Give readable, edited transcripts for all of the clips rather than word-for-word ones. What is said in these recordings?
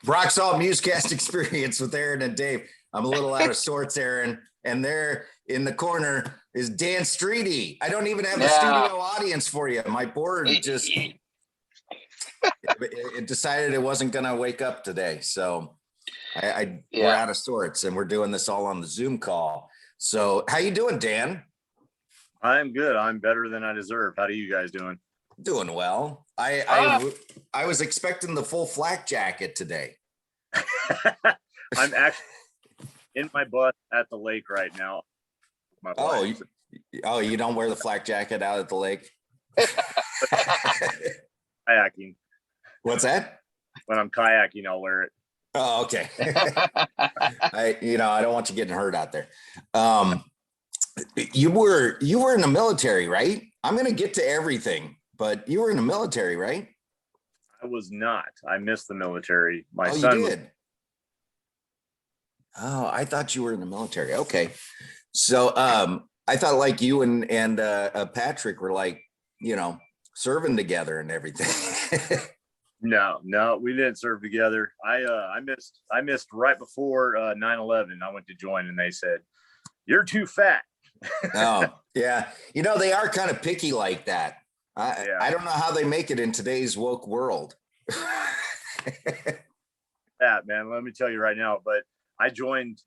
MUZKAST experience with Aaron and Dave. I'm a little out of sorts, Aaron. And there in the corner is Dan Streety. I don't even have a studio audience for you. My board just it decided it wasn't going to wake up today. So we're out of sorts, and we're doing this all on the Zoom call. So how you doing, Dan? I'm good. I'm better than I deserve. How are you guys doing? Doing well. I was expecting the full flak jacket today. I'm actually in my bus at the lake right now. You don't wear the flak jacket out at the lake? Kayaking. What's that? When I'm kayaking, I'll wear it. Oh, okay. I don't want you getting hurt out there. You were in the military, right? I'm going to get to everything, but you were in the military, right? I was not. I missed the military. My son. You did? Oh, I thought you were in the military. Okay. So I thought like you and Patrick were like, serving together and everything. No, we didn't serve together. I missed right before 9/11. I went to join and they said, "You're too fat." Oh, yeah. They are kind of picky like that. I don't know how they make it in today's woke world. That, man, let me tell you right now, but I joined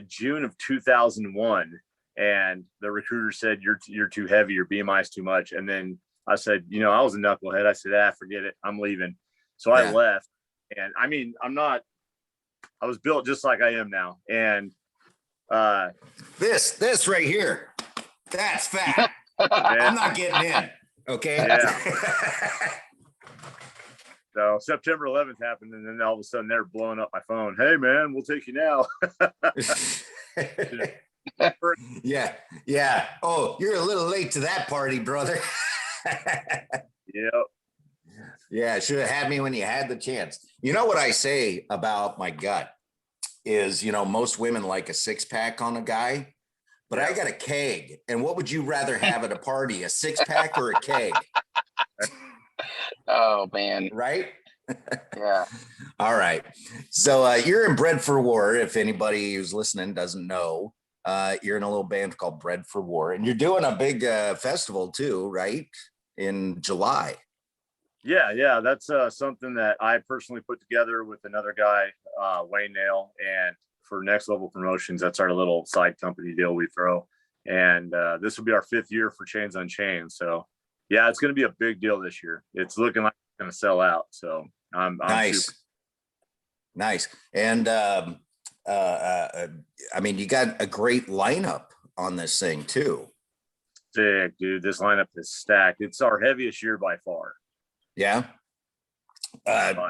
June of 2001 and the recruiter said, you're too heavy, your BMI is too much. And then I said, I was a knucklehead. I said, forget it. I'm leaving. So I left. And I mean, I was built just like I am now. And this right here, that's fat. I'm not getting in. Okay. Yeah. So September 11th happened, and then all of a sudden they're blowing up my phone. Hey man, we'll take you now. Yeah. Oh, you're a little late to that party, brother. Yep. Yeah, should have had me when you had the chance. You know what I say about my gut is, most women like a 6-pack on a guy, but I got a keg. And what would you rather have at a party, a 6-pack or a keg? Oh, man. Right? Yeah. All right. So you're in BRED for War. If anybody who's listening doesn't know, you're in a little band called BRED for War. And you're doing a big festival too, right? In July. Yeah. That's something that I personally put together with another guy, Wayne Nail. And for Next Level Promotions, that's our little side company deal we throw. And this will be our 5th year for Chains on Chains. So yeah, it's going to be a big deal this year. It's looking like it's going to sell out. So I'm nice. Nice. And I mean, you got a great lineup on this thing too. Sick, dude. This lineup is stacked. It's our heaviest year by far. Yeah.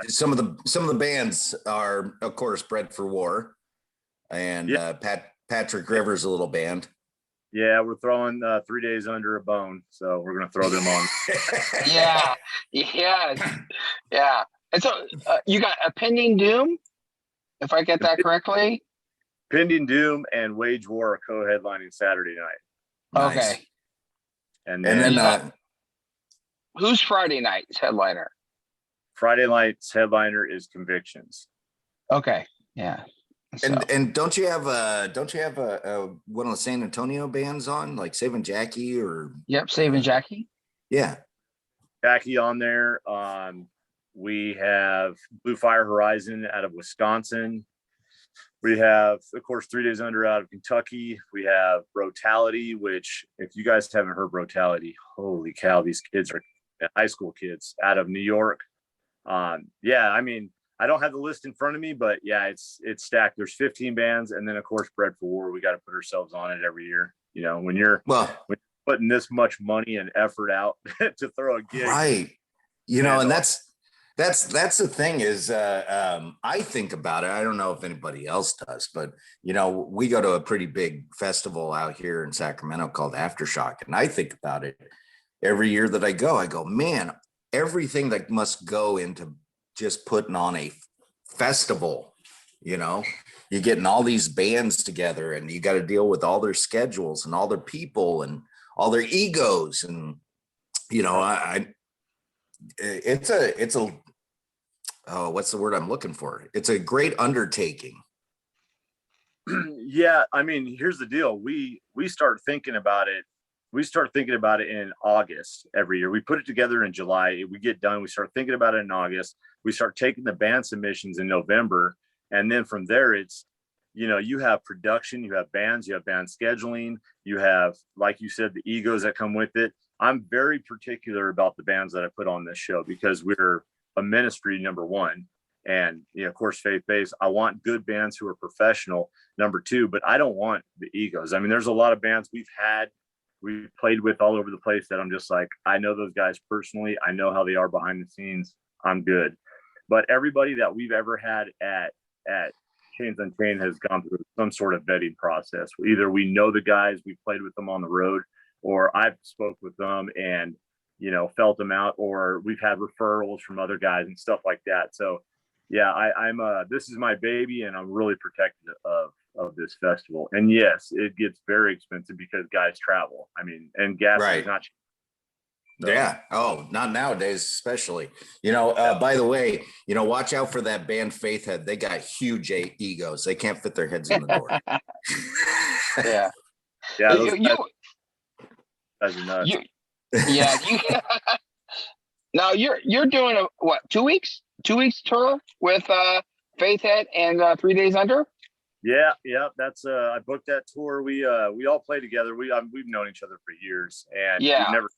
Some of the bands are, of course, BRED for War, and Patrick Rivers' a little band. Yeah, we're throwing 3 Days Under a Bone, so we're gonna throw them on. Yeah. And so you got a Pending Doom, if I get that correctly. Pending Doom and Wage War are co-headlining Saturday night. Nice. Okay. And then who's Friday night's headliner? Friday night's headliner is Convictions. Okay. Yeah. And don't you have a one of the San Antonio bands on, like Saving Jackie or? Yep, Saving Jackie. Yeah. Jackie on there. We have Blue Fire Horizon out of Wisconsin. We have, of course, 3 Days Under out of Kentucky. We have Brutality, which, if you guys haven't heard Brutality, holy cow, these kids are high school kids out of New York. I mean, I don't have the list in front of me, but yeah, it's stacked. There's 15 bands, and then of course BRED for War. We got to put ourselves on it every year. When you're putting this much money and effort out to throw a gig, right? And that's the thing is, I think about it. I don't know if anybody else does, but we go to a pretty big festival out here in Sacramento called Aftershock, and I think about it every year that I go, man, everything that must go into just putting on a festival. You're getting all these bands together, and you got to deal with all their schedules and all their people and all their egos, and it's oh, what's the word I'm looking for? It's a great undertaking. Yeah, I mean, here's the deal. We start thinking about it. We start thinking about it in August every year. We put it together in July. We get done. We start thinking about it in August. We start taking the band submissions in November. And then from there, it's, you have production, you have bands, you have band scheduling, you have, like you said, the egos that come with it. I'm very particular about the bands that I put on this show because we're a ministry, number one. And, of course, faith-based. I want good bands who are professional, number two, but I don't want the egos. I mean, there's a lot of bands we've played with all over the place that I'm just like, I know those guys personally. I know how they are behind the scenes. I'm good. But everybody that we've ever had at Chains Unchained has gone through some sort of vetting process. Either we know the guys, we played with them on the road, or I've spoke with them and, felt them out, or we've had referrals from other guys and stuff like that. So yeah, I'm this is my baby and I'm really protective of this festival. And yes, it gets very expensive because guys travel. I mean, and gas is not cheap. So. Yeah. Oh, not nowadays, especially. By the way, watch out for that band Faithhead. They got huge egos. They can't fit their heads in the door. Yeah. Yeah. Those guys are nuts. Now you're doing a what? 2 weeks? 2 weeks tour with Faithhead and 3 Days Under. Yeah. That's I booked that tour. We all play together. We've known each other for years, and we've never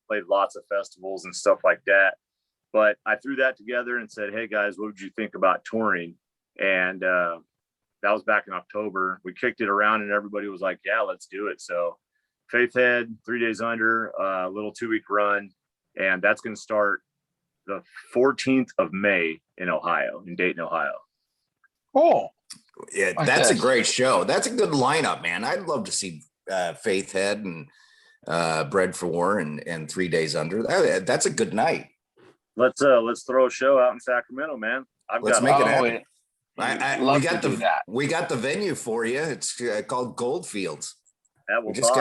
played lots of festivals and stuff like that. But I threw that together and said, "Hey guys, what would you think about touring?" And that was back in October. We kicked it around, and everybody was like, "Yeah, let's do it." So Faithhead, 3 Days Under, a little 2-week run, and that's going to start the 14th of May in Dayton, Ohio. Cool. Yeah, that's a great show. That's a good lineup, man. I'd love to see Faithhead and BRED and 3 Days Under. That's a good night. Let's throw a show out in Sacramento, man. Let's make it happen. We got the venue for you. It's called Goldfields. We just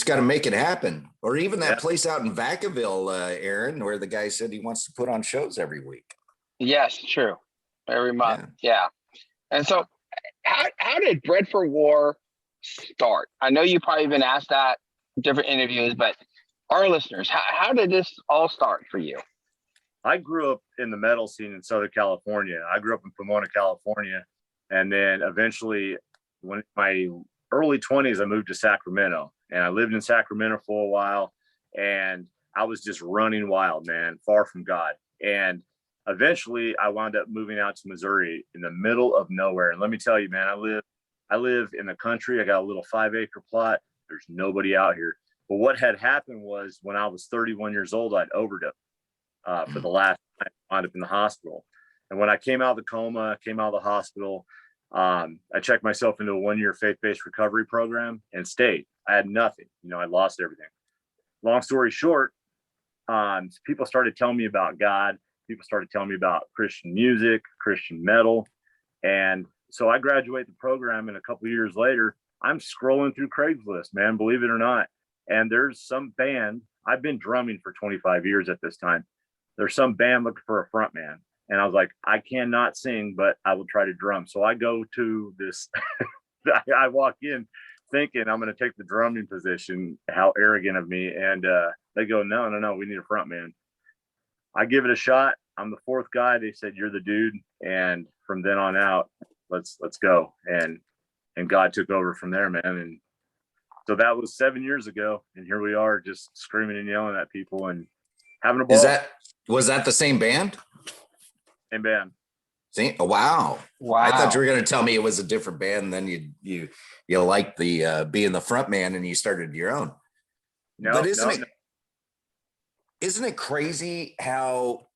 got to make it happen. Or even that place out in Vacaville, Aaron, where the guy said he wants to put on shows every week. Yes, true. Every month. Yeah. And so how did Bread for War start? I know you've probably been asked that in different interviews, but our listeners, how did this all start for you? I grew up in the metal scene in Southern California. I grew up in Pomona, California. And then eventually, when my early 20s, I moved to Sacramento. And I lived in Sacramento for a while. And I was just running wild, man, far from God. And eventually, I wound up moving out to Missouri in the middle of nowhere. And let me tell you, man, I live in the country. I got a little 5-acre plot. There's nobody out here. But what had happened was when I was 31 years old, I'd overdosed for the last time. I wound up in the hospital. And when I came out of the coma, came out of the hospital, I checked myself into a 1-year faith-based recovery program and stayed. I had nothing. I lost everything. Long story short, people started telling me about God. People started telling me about Christian music, Christian metal. And so I graduated the program, and a couple of years later, I'm scrolling through Craigslist, man, believe it or not. And there's some band. I've been drumming for 25 years at this time. There's some band looking for a front man. And I was like, I cannot sing, but I will try to drum. So I go to this, I walk in thinking I'm going to take the drumming position. How arrogant of me. And they go, no, we need a front man. I give it a shot. I'm the fourth guy. They said, you're the dude. And from then on out, let's go. And God took over from there, man. And so that was 7 years ago. And here we are just screaming and yelling at people and having a ball. Was that the same band? Same band. Oh, wow. I thought you were going to tell me it was a different band. And then you liked the being the front man and you started your own. But isn't it crazy how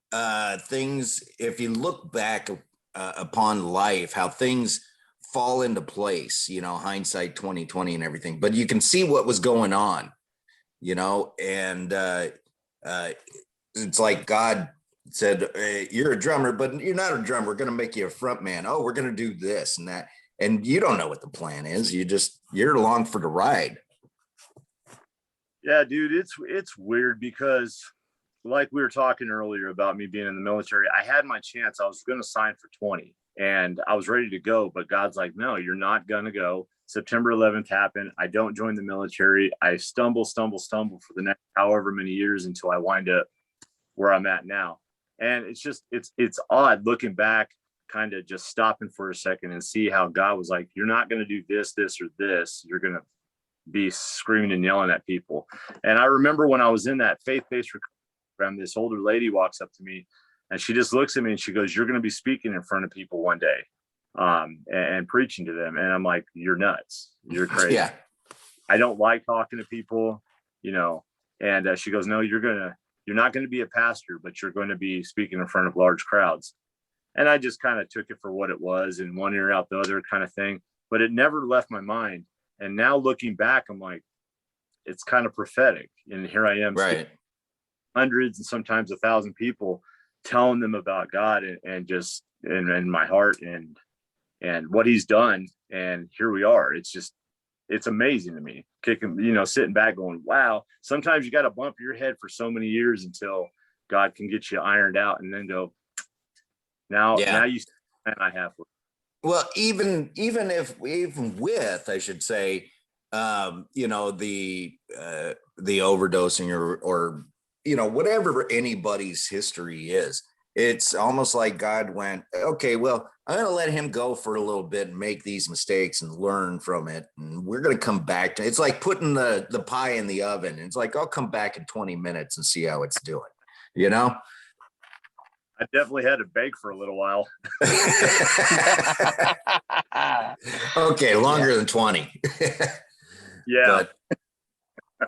things, if you look back upon life, how things fall into place, hindsight 2020 and everything, but you can see what was going on, and it's like God said, you're a drummer, but you're not a drummer. We're going to make you a front man. Oh, we're going to do this and that. And you don't know what the plan is. You're along for the ride. Yeah, dude, it's weird because like we were talking earlier about me being in the military, I had my chance. I was going to sign for 20 and I was ready to go, but God's like, no, you're not going to go. September 11th happened. I don't join the military. I stumble for the next however many years until I wind up where I'm at now. And it's just, it's odd looking back, kind of just stopping for a second and see how God was like, you're not going to do this, or this. You're going to be screaming and yelling at people. And I remember when I was in that faith-based program, this older lady walks up to me and she just looks at me and she goes, you're going to be speaking in front of people one day and preaching to them. And I'm like, you're nuts. You're crazy. Yeah. I don't like talking to people, you know. And she goes, no, you're not going to be a pastor, but you're going to be speaking in front of large crowds. And I just kind of took it for what it was, and one ear out the other kind of thing, but it never left my mind. And now looking back, I'm like, it's kind of prophetic. And here I am, right, hundreds and sometimes 1,000 people telling them about God and just in my heart and what he's done. And here we are. It's amazing to me, kicking, you know, sitting back going, wow. Sometimes you got to bump your head for so many years until God can get you ironed out and then go, now you and I have. Well, even with, I should say, you know, the overdosing or, you know, whatever anybody's history is, it's almost like God went, okay, well, I'm going to let him go for a little bit and make these mistakes and learn from it. And we're going to come back to, it's like putting the pie in the oven. It's like, I'll come back in 20 minutes and see how it's doing, you know? I definitely had to bake for a little while. Okay, longer than 20. Yeah. But,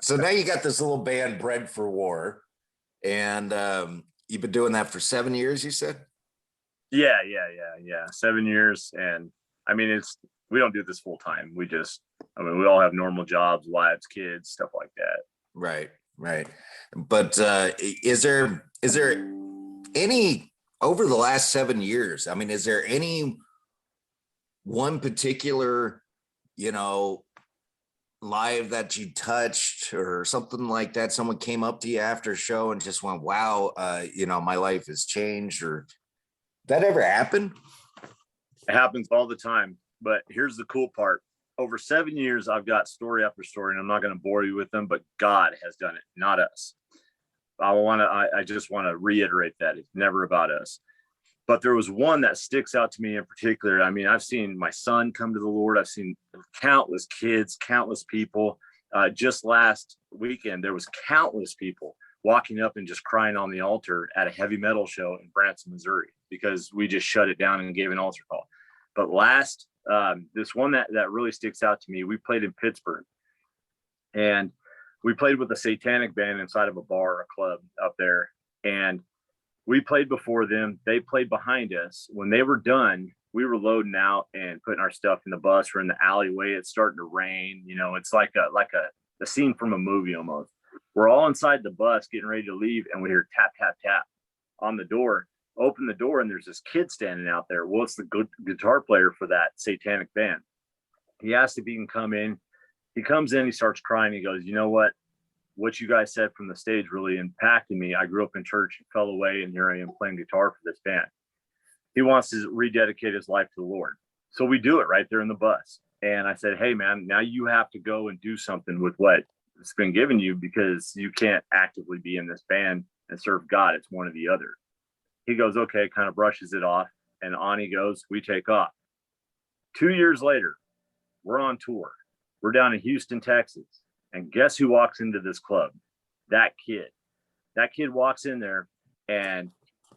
so now you got this little band, Bread for War, and you've been doing that for 7 years, you said? Yeah. 7 years. And I mean, we don't do this full time. We all have normal jobs, wives, kids, stuff like that. Right. But is there any, over the last 7 years, I mean, is there any one particular, you know, live that you touched or something like that? Someone came up to you after a show and just went, wow, you know, my life has changed, or that ever happen? It happens all the time. But here's the cool part. Over 7 years, I've got story after story, and I'm not going to bore you with them, but God has done it, not us. I just want to reiterate that it's never about us. But there was one that sticks out to me in particular. I mean, I've seen my son come to the Lord. I've seen countless kids, countless people. Just last weekend, there was countless people walking up and just crying on the altar at a heavy metal show in Branson, Missouri, because we just shut it down and gave an altar call. But this one that really sticks out to me, we played in Pittsburgh, and we played with a satanic band inside of a bar or a club up there. And we played before them. They played behind us. When they were done, we were loading out and putting our stuff in the bus. We're in the alleyway. It's starting to rain. You know, it's like a scene from a movie almost. We're all inside the bus getting ready to leave, and we hear tap, tap, tap on the door. Open the door, and there's this kid standing out there. Well, it's the good guitar player for that satanic band. He asked if he can come in. He comes in, he starts crying. He goes, you know what you guys said from the stage really impacted me. I grew up in church and fell away, and here I am playing guitar for this band. He wants to rededicate his life to the Lord. So we do it right there in the bus. And I said, hey man, now you have to go and do something with what's been given you, because you can't actively be in this band and serve God. It's one or the other. He goes, okay, kind of brushes it off, and on he goes. We take off. 2 years later, we're on tour. We're down in Houston, Texas. And guess who walks into this club? That kid. That kid walks in there, and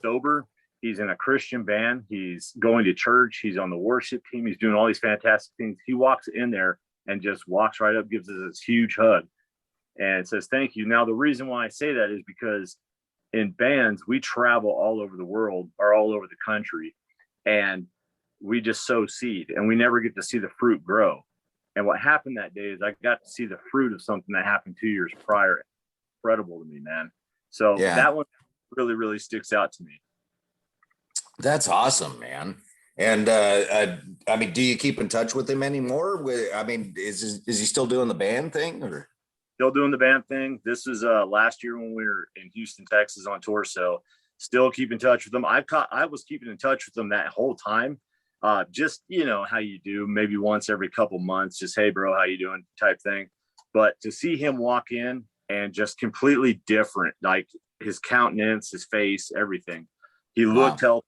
sober. He's in a Christian band. He's going to church. He's on the worship team. He's doing all these fantastic things. He walks in there and just walks right up, gives us this huge hug, and says, thank you. Now, the reason why I say that is because in bands, we travel all over the world or all over the country, and we just sow seed, and we never get to see the fruit grow. And what happened that day is I got to see the fruit of something that happened 2 years prior. Incredible to me, man. So that one really, really sticks out to me. That's awesome, man. And I mean, do you keep in touch with him anymore? I mean, is he still doing the band thing, or? still doing the band thing. This was last year when we were in Houston, Texas on tour. So still keep in touch with them. I was keeping in touch with them that whole time. Just, you know, how you do, maybe once every couple months, just, hey bro, how you doing type thing. But to see him walk in and just completely different, like his countenance, his face, everything. He looked healthy.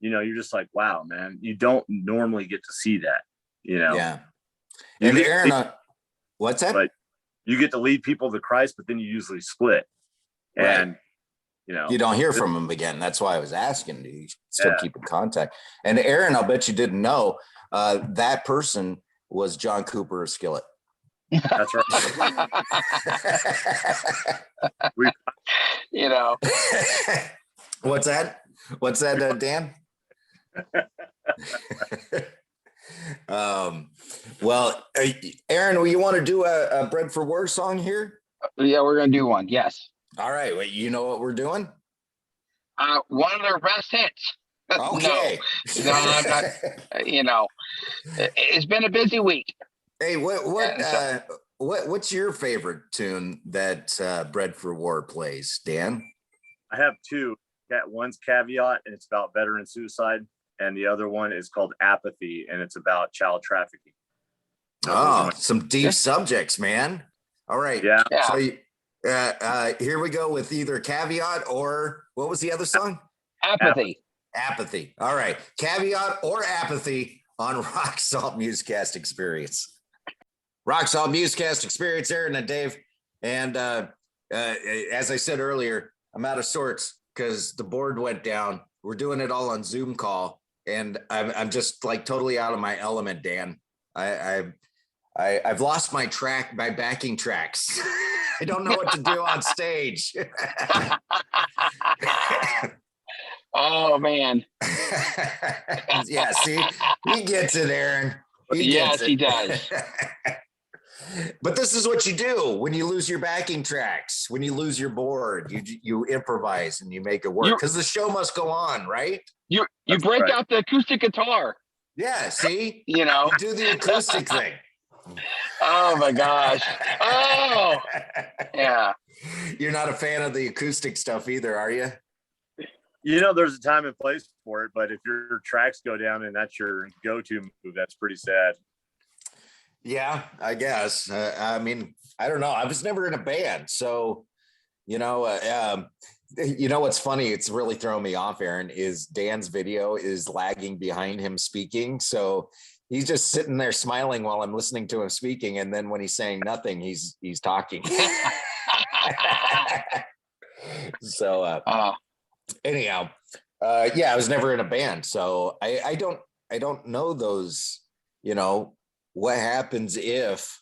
You know, you're just like, wow, man, you don't normally get to see that, you know? Yeah. And Aaron, what's that? But you get to lead people to Christ, but then you usually split. And, you know, you don't hear from him again. That's why I was asking. Do you still keep in contact? And Aaron, I'll bet you didn't know that person was John Cooper of Skillet. That's right. You know. What's that? What's that, Dan? Well, Aaron, you want to do a Bread for War song here? Yeah, we're gonna do one. Yes. All right. Wait, you know what we're doing? One of their best hits. Okay. No, I'm not, you know, it's been a busy week. Hey, what's your favorite tune that Bread for War plays, Dan? I have two. One's Caveat, and it's about veteran suicide, and the other one is called Apathy, and it's about child trafficking. Oh, some deep subjects, man. All right. Yeah. So here we go with either Caveat or what was the other song? Apathy. Apathy. All right. Caveat or Apathy on Rock Salt MUZKAST Experience. Rock Salt MUZKAST Experience, Aaron and Dave. And as I said earlier, I'm out of sorts because the board went down. We're doing it all on Zoom call, and I'm just like totally out of my element, Dan. I've lost my backing tracks. I don't know what to do on stage. Oh man. Yeah, see, he gets it, Aaron. He does. But this is what you do when you lose your backing tracks, when you lose your board, you improvise and you make it work because the show must go on, right? You break out the acoustic guitar. Yeah, see? You know, you do the acoustic thing. Oh my gosh. Oh, yeah. You're not a fan of the acoustic stuff either, are you? You know, there's a time and place for it, but if your tracks go down and that's your go-to move, that's pretty sad. Yeah, I guess. I mean, I don't know. I was never in a band, so you know what's funny? It's really throwing me off, Aaron. Is Dan's video is lagging behind him speaking, so he's just sitting there smiling while I'm listening to him speaking, and then when he's saying nothing, he's talking. So anyhow, yeah, I was never in a band, so I don't know those. You know, what happens if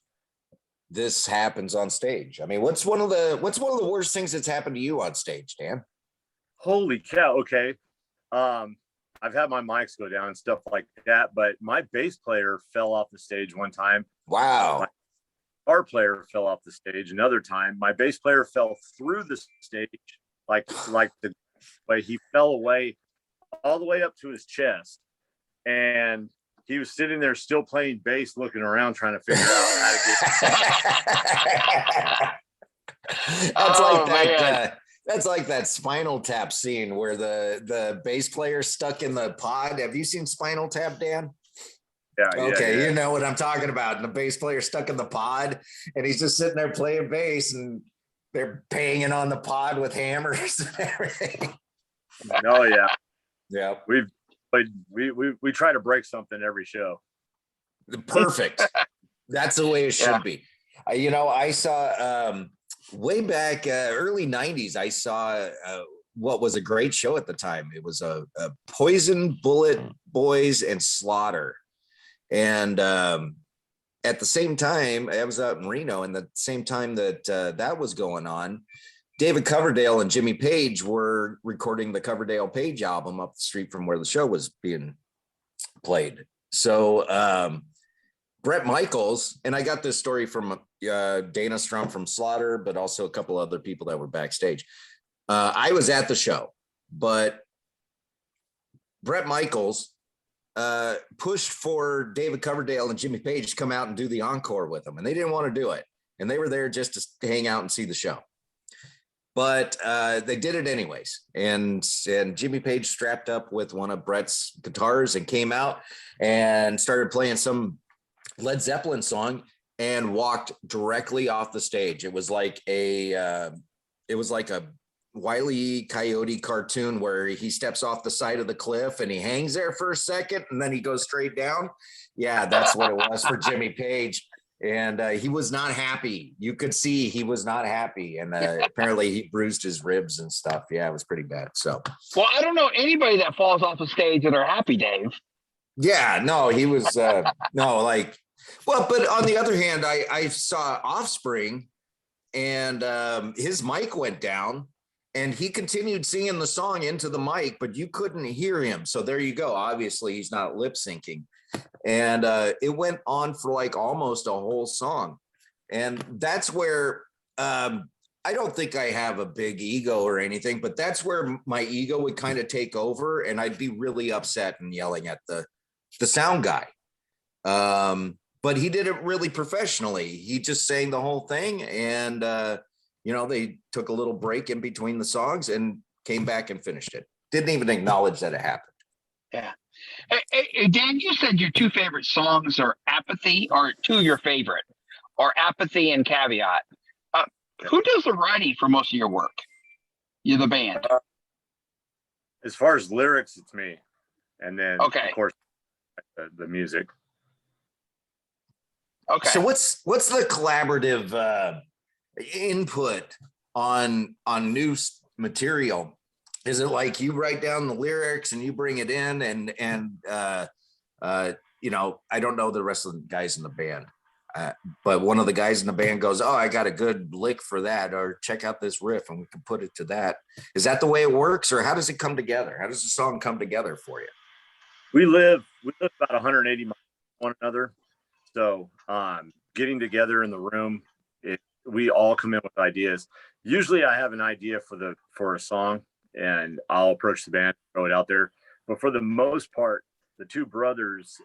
this happens on stage? I mean, what's one of the worst things that's happened to you on stage, Dan? Holy cow. Okay. I've had my mics go down and stuff like that, but my bass player fell off the stage one time. Wow. My guitar player fell off the stage another time. My bass player fell through the stage, like the way he fell away all the way up to his chest. And he was sitting there still playing bass, looking around, trying to figure out how to get. That's like that Spinal Tap scene where the bass player stuck in the pod. Have you seen Spinal Tap, Dan? Yeah. Okay, yeah. You know what I'm talking about. And the bass player stuck in the pod, and he's just sitting there playing bass, and they're banging on the pod with hammers and everything. Oh yeah. Yeah. We try to break something every show. Perfect. That's the way it should be. I saw way back early 90s, I saw what was a great show at the time. It was a Poison, Bullet Boys, and Slaughter. And at the same time, I was out in Reno, and the same time that that was going on, David Coverdale and Jimmy Page were recording the Coverdale Page album up the street from where the show was being played. So Bret Michaels, and I got this story from Dana Strum from Slaughter, but also a couple other people that were backstage. I was at the show, but Bret Michaels pushed for David Coverdale and Jimmy Page to come out and do the encore with him, and they didn't want to do it. and they were there just to hang out and see the show. But they did it anyways. And Jimmy Page strapped up with one of Brett's guitars and came out and started playing some Led Zeppelin song and walked directly off the stage. It was like a Wile E. Coyote cartoon where he steps off the side of the cliff and he hangs there for a second and then he goes straight down. Yeah, that's what it was for Jimmy Page. And he was not happy. You could see he was not happy. And apparently he bruised his ribs and stuff. Yeah, it was pretty bad. So, well, I don't know anybody that falls off the stage and are happy, Dave. Yeah, no, he was, no, like, well, but on the other hand, I saw Offspring and his mic went down and he continued singing the song into the mic, but you couldn't hear him. So there you go. Obviously, he's not lip syncing. And it went on for like almost a whole song. And that's where I don't think I have a big ego or anything, but that's where my ego would kind of take over and I'd be really upset and yelling at the sound guy. But he did it really professionally. He just sang the whole thing. And, they took a little break in between the songs and came back and finished it. Didn't even acknowledge that it happened. Yeah. Hey, Dan, you said your two favorite songs are Apathy, or two of your favorite, or Apathy and Caveat. Who does the writing for most of your work? You're the band. As far as lyrics, it's me. And then, of course, the music. Okay. So what's the collaborative input on new material? Is it like you write down the lyrics and you bring it in and I don't know the rest of the guys in the band, but one of the guys in the band goes, "Oh, I got a good lick for that," or "Check out this riff," and we can put it to that. Is that the way it works, or how does it come together? How does the song come together for you? We live about 180 miles from one another, so getting together in the room, we all come in with ideas. Usually, I have an idea for a song. And I'll approach the band, throw it out there. But for the most part, the two brothers,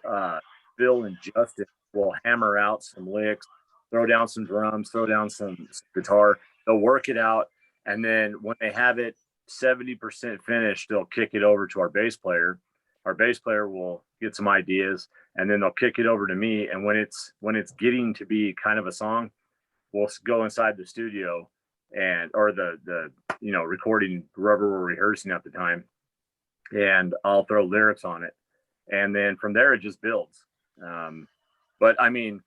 Bill and Justin, will hammer out some licks, throw down some drums, throw down some guitar. They'll work it out. And then when they have it 70% finished, they'll kick it over to our bass player. Our bass player will get some ideas, and then they'll kick it over to me. And when it's getting to be kind of a song, we'll go inside the studio or the recording wherever we're rehearsing at the time, and I'll throw lyrics on it, and then from there it just builds. But I mean,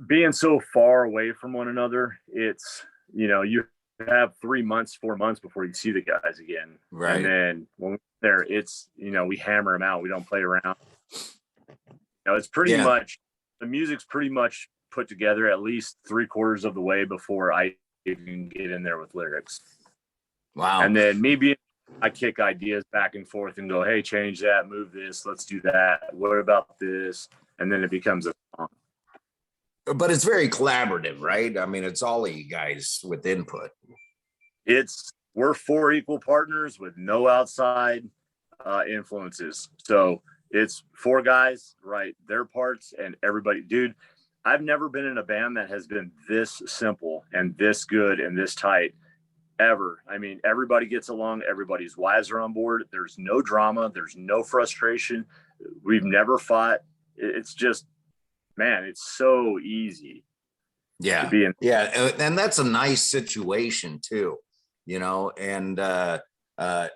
being so far away from one another, it's you have 3 months, 4 months before you see the guys again, right? And then when we're there, it's we hammer them out. We don't play around. It's pretty much, the music's pretty much put together at least 3/4 of the way before I even get in there with lyrics. Wow. And then I kick ideas back and forth and go, "Hey, change that, move this, let's do that. What about this?" And then it becomes a song. But it's very collaborative, right? I mean, it's all of you guys with input. We're 4 equal partners with no outside influences. So it's 4 guys, right? Their parts and everybody. Dude, I've never been in a band that has been this simple and this good and this tight ever. I mean, everybody gets along. Everybody's wives are on board. There's no drama. There's no frustration. We've never fought. It's just, man, it's so easy. Yeah. To be in. Yeah. And that's a nice situation too, and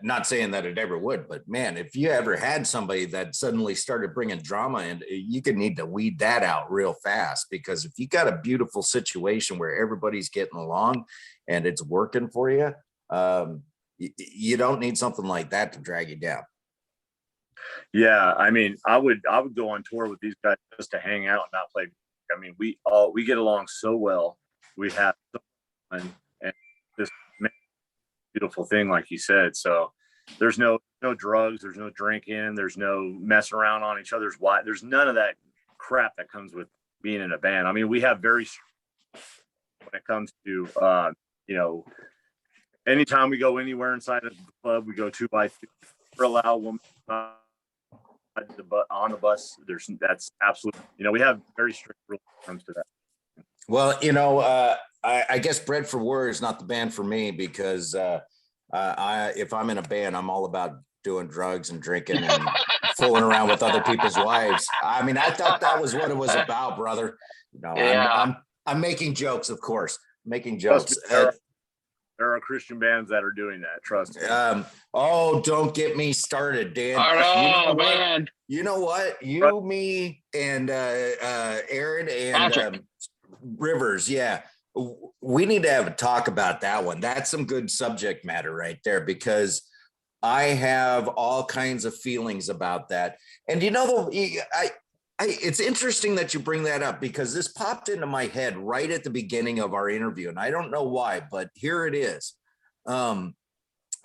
not saying that it ever would, but man, if you ever had somebody that suddenly started bringing drama in, you could need to weed that out real fast, because if you got a beautiful situation where everybody's getting along and it's working for you, you don't need something like that to drag you down. Yeah. I mean, I would go on tour with these guys just to hang out and not play. I mean, we get along so well. We have so much fun, and just beautiful thing, like you said. So there's no drugs, there's no drinking, there's no mess around on each other's wives. There's none of that crap that comes with being in a band. I mean, we have when it comes to anytime we go anywhere inside of the club, we go 2 by 2. We're allowed women on the bus. That's absolutely, we have very strict rules when it comes to that. Well, I guess Bread for War is not the band for me because if I'm in a band, I'm all about doing drugs and drinking and fooling around with other people's wives. I mean, I thought that was what it was about, brother. Yeah. I'm making jokes, of course, making Trust jokes. me, there are Christian bands that are doing that. Trust me. Oh, don't get me started, Dan. Oh, man. You know what? You, me, and Aaron and Rivers. Yeah. We need to have a talk about that one. That's some good subject matter right there, because I have all kinds of feelings about that. And it's interesting that you bring that up, because this popped into my head right at the beginning of our interview, and I don't know why, but here it is.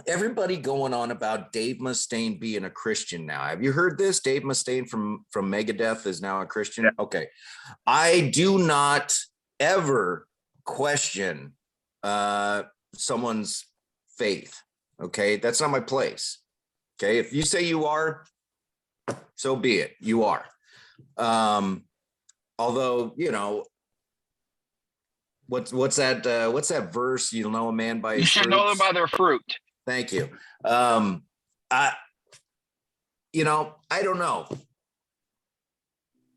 Everybody going on about Dave Mustaine being a Christian now. Have you heard this? Dave Mustaine from Megadeth is now a Christian. Yeah. Okay. I do not ever question someone's faith. Okay. That's not my place. Okay. If you say you are, so be it. You are. Although, what's that verse? You'll know a man by his fruits. You should know them by their fruit. Thank you. I don't know.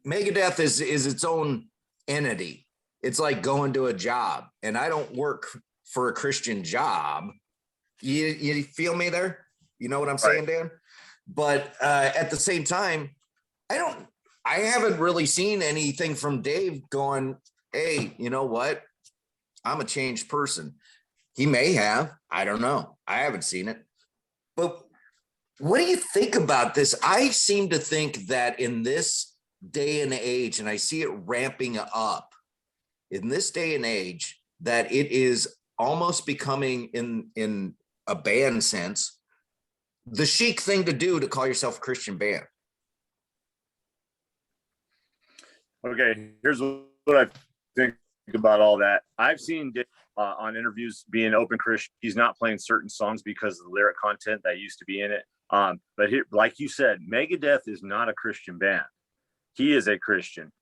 Megadeth is its own entity. It's like going to a job, and I don't work for a Christian job. You feel me there? You know what I'm saying, Dan? But at the same time, I haven't really seen anything from Dave going, hey, you know what? I'm a changed person. He may have. I don't know. I haven't seen it. But what do you think about this? I seem to think that in this day and age, and I see it ramping up in this day and age, that it is almost becoming, in a band sense, the chic thing to do to call yourself a Christian band. Okay, here's what I think about all that. I've seen Dave on interviews being open Christian. He's not playing certain songs because of the lyric content that used to be in it. But here, like you said, Megadeth is not a Christian band. He is a Christian.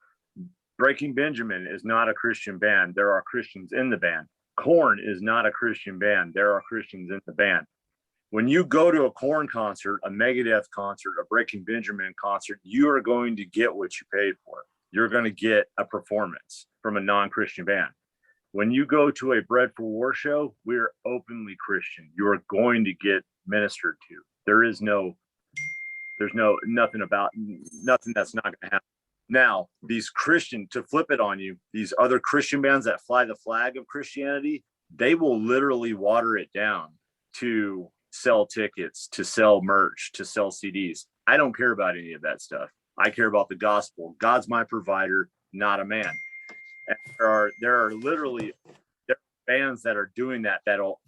Breaking Benjamin is not a Christian band. There are Christians in the band. Korn is not a Christian band. There are Christians in the band. When you go to a Korn concert, a Megadeth concert, a Breaking Benjamin concert, you are going to get what you paid for. You're going to get a performance from a non-Christian band. When you go to a Bread for War show, we're openly Christian. You are going to get ministered to. There's nothing that's not going to happen. Now, these Christian, to flip it on you, these other Christian bands that fly the flag of Christianity, they will literally water it down to sell tickets, to sell merch, to sell CDs. I don't care about any of that stuff. I care about the gospel. God's my provider, not a man. And there are literally bands that are doing that, that'll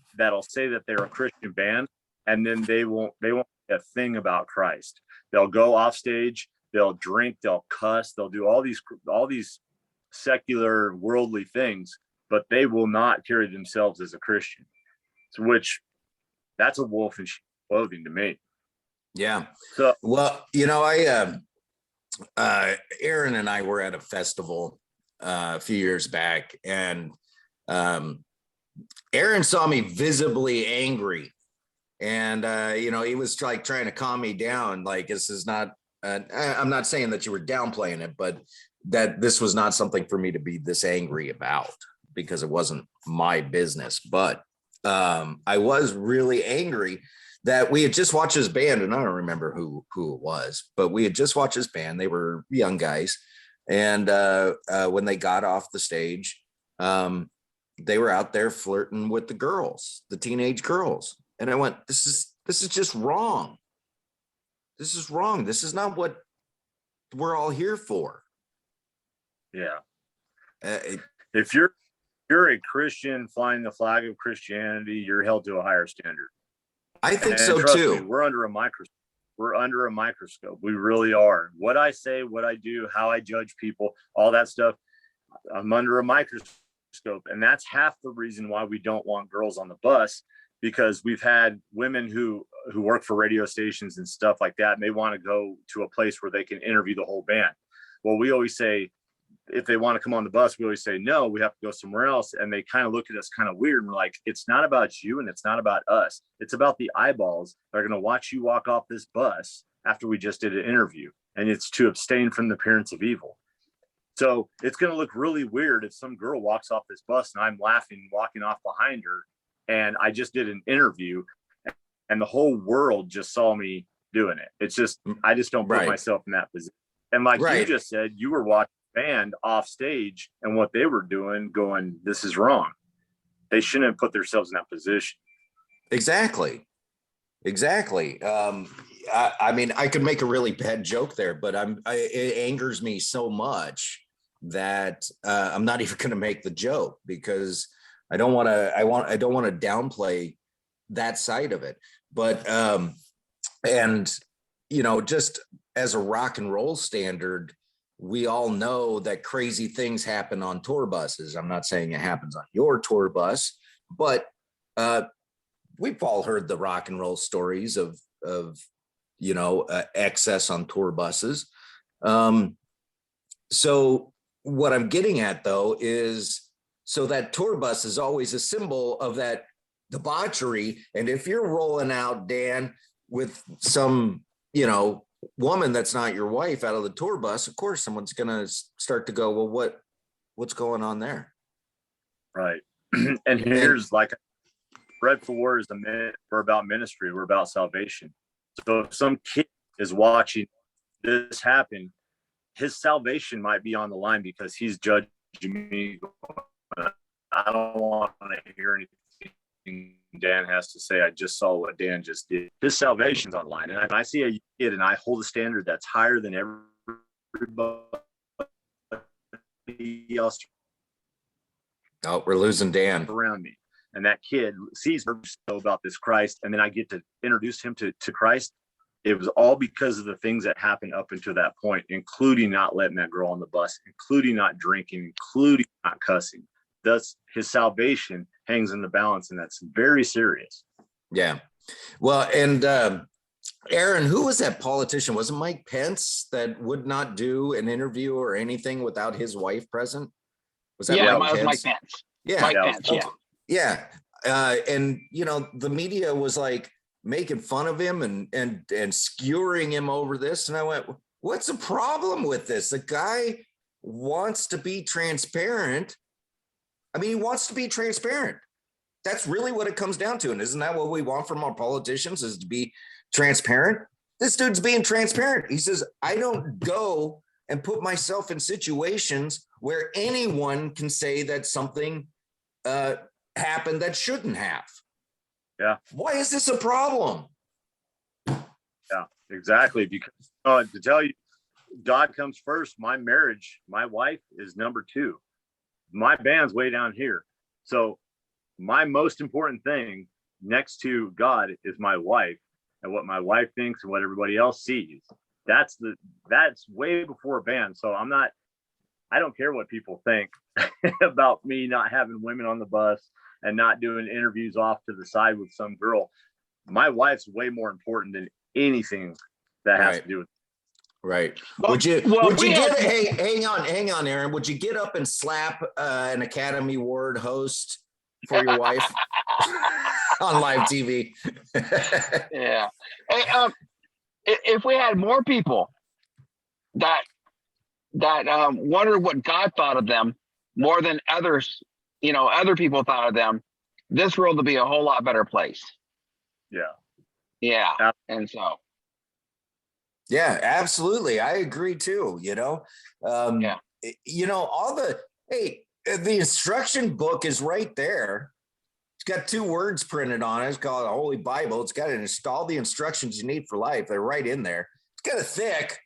say that they're a Christian band, and then they won't say a thing about Christ. They'll go off stage, they'll drink, they'll cuss, they'll do all these secular worldly things, but they will not carry themselves as a Christian. So, which that's a wolf in sheep's clothing to me. Yeah. So, well, Aaron and I were at a festival a few years back, and Aaron saw me visibly angry, and he was like trying to calm me down. Like, this is not. I'm not saying that you were downplaying it, but that this was not something for me to be this angry about, because it wasn't my business. But I was really angry that we had just watched his band, and I don't remember who it was, but we had just watched his band. They were young guys. And when they got off the stage, they were out there flirting with the girls, the teenage girls. And I went, this is just wrong. This is wrong. This is not what we're all here for. Yeah. If you're a Christian flying the flag of Christianity, you're held to a higher standard. I think so too. Me, we're under a microscope. We're under a microscope. We really are. What I say, what I do, how I judge people, all that stuff, I'm under a microscope. And that's half the reason why we don't want girls on the bus, because we've had women who work for radio stations and stuff like that, and they want to go to a place where they can interview the whole band. Well, we always say, if they want to come on the bus, we always say, no, we have to go somewhere else. And they kind of look at us kind of weird. And we're like, it's not about you and it's not about us. It's about the eyeballs that are going to watch you walk off this bus after we just did an interview. And it's to abstain from the appearance of evil. So it's going to look really weird if some girl walks off this bus and I'm laughing, walking off behind her. And I just did an interview and the whole world just saw me doing it. It's just, I just don't put myself in that position. And like you just said, you were watching band off stage and what they were doing going, this is wrong. They shouldn't have put themselves in that position. Exactly. I mean, I could make a really bad joke there, but it angers me so much that I'm not even going to make the joke because I don't want to downplay that side of it. But and you know, just as a rock and roll standard, we all know that crazy things happen on tour buses. I'm not saying it happens on your tour bus, but we've all heard the rock and roll stories of you know, excess on tour buses. So what I'm getting at though is, so that tour bus is always a symbol of that debauchery. And if you're rolling out, Dan, with some, you know, woman that's not your wife out of the tour bus, of course someone's gonna start to go, well, what's going on there? Right. And here's like, Bread for War is we're about ministry, we're about salvation. So if some kid is watching this happen, his salvation might be on the line because he's judging me. I don't want to hear anything Dan has to say. I just saw what Dan just did. His salvation's on the line. And I see a kid and I hold a standard that's higher than everybody else. Oh, we're losing Dan around me. And that kid sees her know about this Christ, and then I get to introduce him to Christ. It was all because of the things that happened up until that point, including not letting that girl on the bus, including not drinking, including not cussing. Thus, his salvation hangs in the balance, and that's very serious. Yeah. Well, and Aaron, who was that politician? Was it Mike Pence that would not do an interview or anything without his wife present? Was that Mike Pence? Yeah. Mike Pence, yeah. Yeah. And, you know, the media was like making fun of him and skewering him over this. And I went, what's the problem with this? The guy wants to be transparent. I mean, he wants to be transparent. That's really what it comes down to. And isn't that what we want from our politicians, is to be transparent? This dude's being transparent. He says, I don't go and put myself in situations where anyone can say that something happened that shouldn't have. Yeah. Why is this a problem? Yeah, exactly. Because to tell you, God comes first. My marriage, my wife is number 2. My band's way down here. So my most important thing next to God is my wife, and what my wife thinks and what everybody else sees. That's way before a band. So I don't care what people think about me not having women on the bus and not doing interviews off to the side with some girl. My wife's way more important than anything that has to do with it. Right. Well, would you hang on, Aaron. Would you get up and slap an Academy Award host for your wife on live TV? Yeah. Hey, if we had more people that wondered what God thought of them more than others, you know, other people thought of them, this world would be a whole lot better place. Yeah. And so. Yeah, absolutely. I agree too. You know, you know, the instruction book is right there. It's got 2 words printed on it. It's called the Holy Bible. It's got to install the instructions you need for life. They're right in there. It's kind of thick.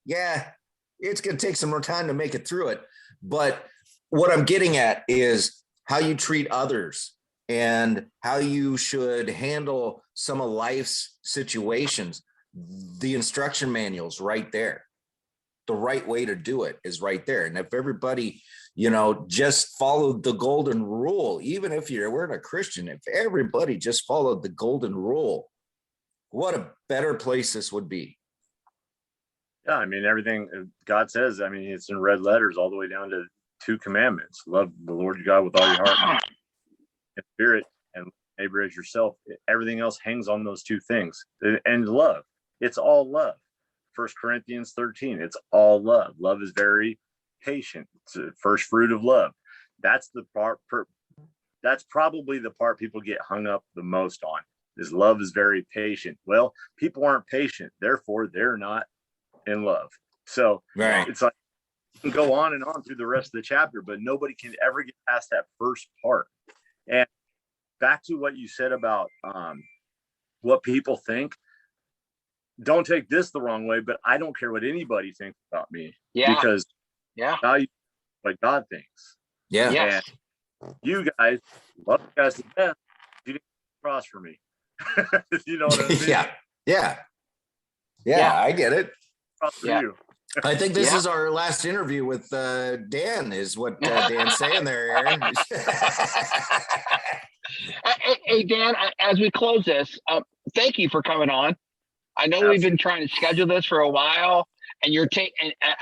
Yeah, it's going to take some more time to make it through it. But what I'm getting at is how you treat others and how you should handle some of life's situations. The instruction manual's right there. The right way to do it is right there. And if everybody, you know, just followed the golden rule, even if you weren't a Christian, if everybody just followed the golden rule, what a better place this would be. Yeah, I mean, everything God says, I mean, it's in red letters all the way down to 2 commandments. Love the Lord your God with all your heart and spirit, and neighbor as yourself. Everything else hangs on those 2 things. And love. It's all love. 1 Corinthians 13, it's all love. Love is very patient. It's the first fruit of love. That's the part, that's probably the part people get hung up the most on, is love is very patient. Well, people aren't patient, therefore they're not in love. So it's like, you can go on and on through the rest of the chapter, but nobody can ever get past that first part. And back to what you said about what people think, don't take this the wrong way, but I don't care what anybody thinks about me, because value what God thinks. And you guys, love you guys to death, you didn't cross for me. You know what I mean? Yeah, I get it. You. I think this is our last interview with Dan, is what Dan's saying there, Aaron. Hey, Dan, as we close this, thank you for coming on. I know we've been trying to schedule this for a while, and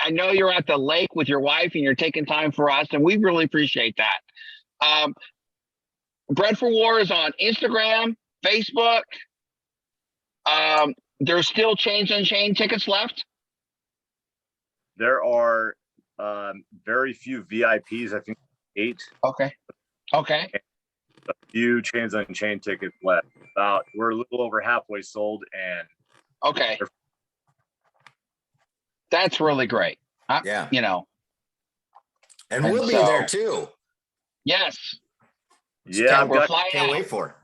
I know you're at the lake with your wife and you're taking time for us, and we really appreciate that. Bread for War is on Instagram, Facebook. There's still Chains Unchained tickets left. There are very few VIPs, I think 8. Okay. A few Chains Unchained tickets left. We're a little over halfway sold, and that's really great. You know, and we'll be there too. Yes. Yeah, can't wait for it.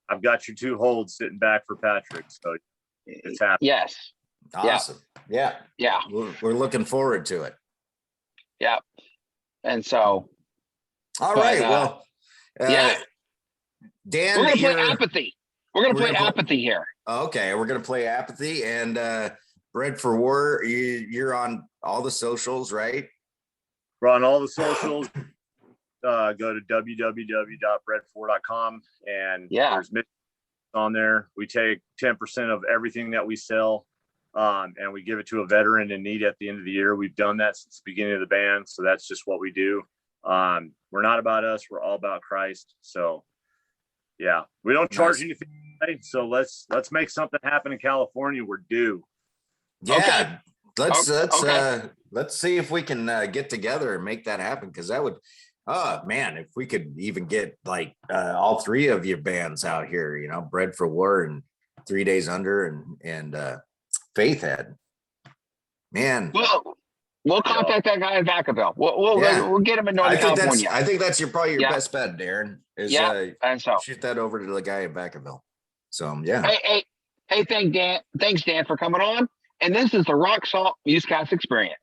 I've got your 2 holds sitting back for Patrick, so it's happening. Yes. Awesome. Yeah. We're looking forward to it. Yeah. And so. All right. Well. Dan, we're gonna play Apathy. We're gonna play Apathy here. Okay, we're gonna play Apathy, and Bread for War. You're on all the socials, right? We're on all the socials. Go to www.bread4.com, and there's on there. We take 10% of everything that we sell, and we give it to a veteran in need at the end of the year. We've done that since the beginning of the band, so that's just what we do. We're not about us, we're all about Christ. So we don't charge anything, so let's make something happen in California. We're due. Let's see if we can get together and make that happen, because that would, oh man, if we could even get like all 3 of your bands out here, you know, Bread for War and 3 Days Under and Faith Head, man. We'll contact that guy in Vacaville. We'll get him in Northern California. I think that's probably your best bet, Darren. And so shoot that over to the guy in Vacaville. So Hey, thanks Dan for coming on. And this is the Rock Salt MUZKAST Experience.